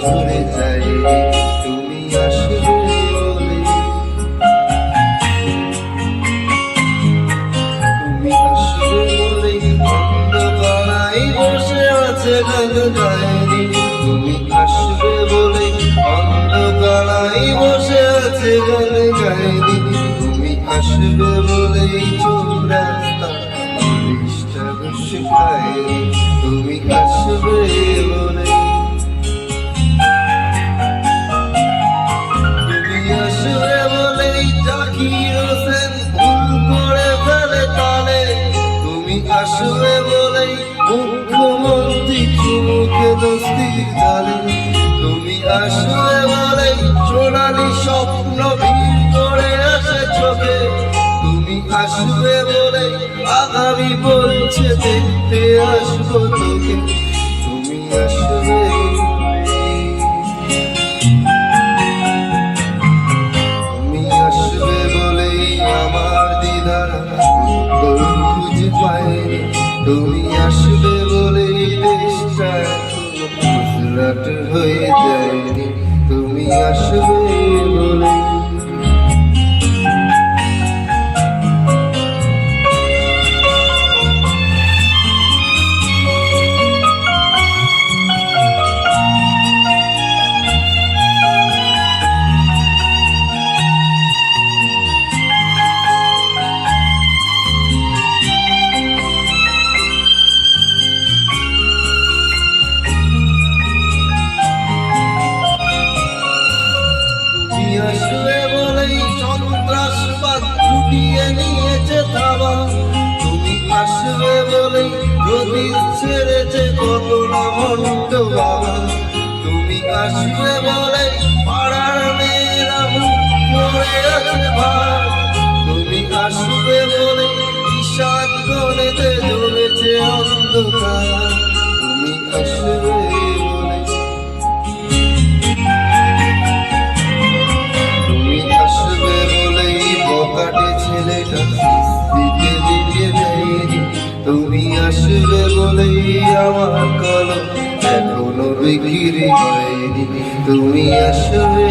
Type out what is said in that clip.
ঘুরে যায় তুমি আসবে বলে। তুমি আসবে বলে অন্ধকারাই বসে আছে গান গায়নি। তুমি আসবে বলে অন্ধকারাই বসে আছে গান গায়নি। তুমি আসবে বলেই চোখ রাস্তা পুলিশটা ঘুষে খায়নি। তুমি আসবে বলে। তুমি আসবে বলেই জাকির হোসেন ভুল করে ফেলে তালে। তুমি আসবে বলেই মুখ্যমন্ত্রী চুমুকে দোস্তির জালে। তুমি আসবে বলেই সোনালি স্বপ্ন ভিড় করে আসে চোখে। তুমি আসবে বলেই আগামী বলছে দেখতে আসবো তোকে। তুমি আসবে তুমি আসবে বলেই আমার দিদার উত্তর খুঁজে পায়নি। তুমি আসবে বলেই দেশটা গুজরাট হয়ে যায়নি। তুমি আসবে বলেই। তুমি আসবে বলেই সন্ত্রাসবাদ ফুটিয়ে নিয়েছে থাবা। তুমি আসবে বলেই যদি ছেড়েছে কত না মন্ট বাবা। তুমি আসবে বলেই পাড়ার মেয়েরা মুখ করে আছে ভার। তুমি আসবে বলেই ঈশান গনেতে জ্বলেছে অন্ধকার। তুমি আসবে বলে। তুমি আসবে বলেই বকাটে ছেলেটা দিতে দিতে দেয়নি। তুমি আসবে বলেই আমার কলম এখনো বিক্রি হয়নি। তুমি আসবে